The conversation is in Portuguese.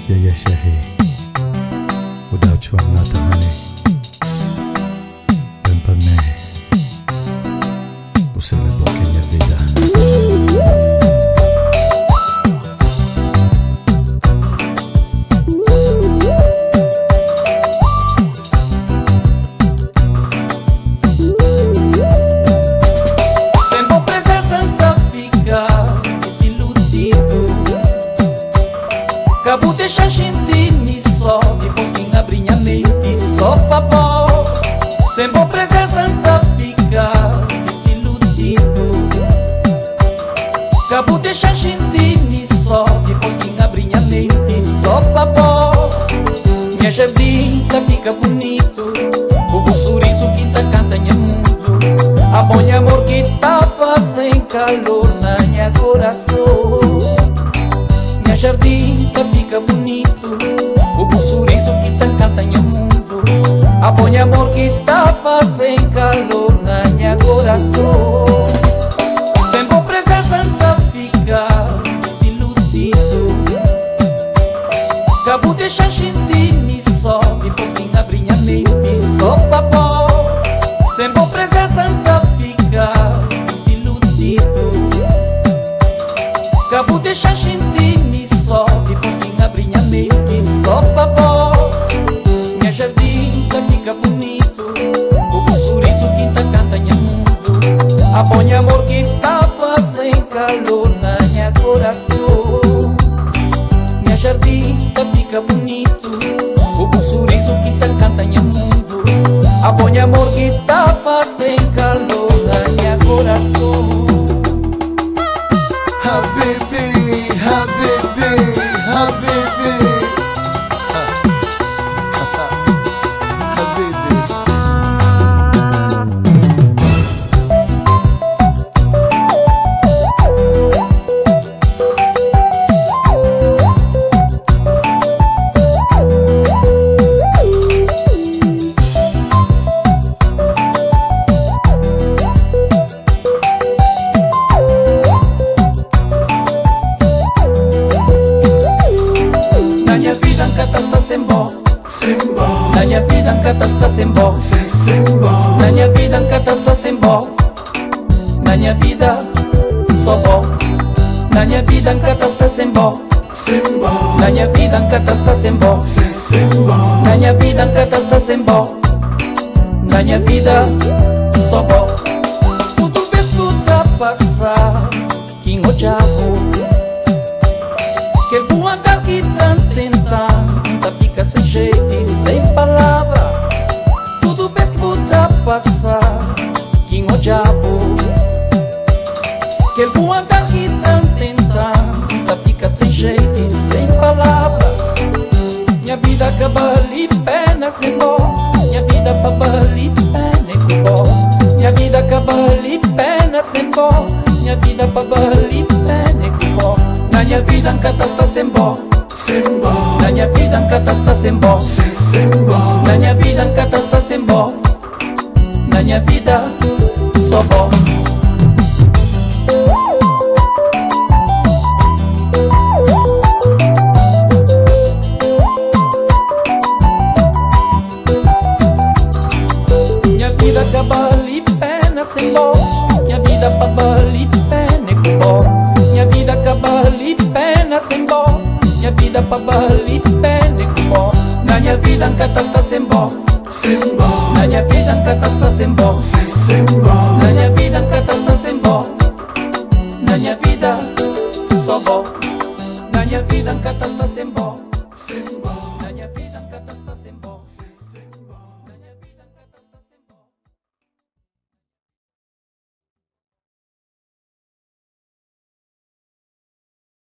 Yeah, shehe. Without you, I'm not a honey. Vem pra mim. Você levou que minha vida. Sempre presença fica desiludido. Cabo deixa a gente me só, depois que abre minha mente só papó. Sempre presença fica desiludido. Cabo deixa a gente me só, depois que abre minha mente só papó. Minha jardim fica bonito, o sorriso que canta minha mundo. A bom amor que fazendo calor na minha coração. Minha jardim fica bonito, o sorriso que canta minha mundo. A bom amor que fazendo calor na minha coração. Sempre presença fica desiludido. Cabo deixa a gente me só, depois que abre minha mente só papó. Sempre presença fica desiludido. Cabo deixa a gente me só, depois que abre minha mente só papó. Minha jardim fica bonito, o sorriso que canta minha mundo. A bom amor que fazendo calor na minha coração. Minha jardim fica bonito, o sorriso que canta minha mundo. A bom amor que fazendo calor na minha coração. Habibi, Habibi, Habibi. Habibi. Na minha vida nunca está sem bom. Na minha vida nunca está sem bom. Na minha vida nunca está sem bom. Na minha vida só bom. Na minha vida nunca está sem bom. Na minha vida nunca está sem bom. Na minha vida nunca está sem bom. Na minha vida só bom. Tudo vez que ultrapassar quem o diabo. Que bom andar que tanto tentar, nunca fica sem jeito e sem palavra. Tudo vez que ultrapassar quem o diabo. Que bom andar que tanto tentar, nunca fica sem jeito e sem palavra. Minha vida acaba ali pena sem dó. Minha vida acaba ali pena com dó. Minha vida acaba ali pena sem dó. Minha vida acaba ali pena com dó. Na minha vida nunca está sem bom. Na minha vida nunca está sem bom. Na minha vida nunca está sem bom. Na minha vida só bom. Minha vida acaba ali pena sem bom. Minha vida acaba ali pena com bom. Minha vida acaba ali pena sem bom. Minha vida acaba ali pena com bom. Na minha vida nunca está sem bom. Na minha vida nunca está sem bom. Na minha vida nunca está sem bom. Na minha vida só bom. Na minha vida nunca está sem bom.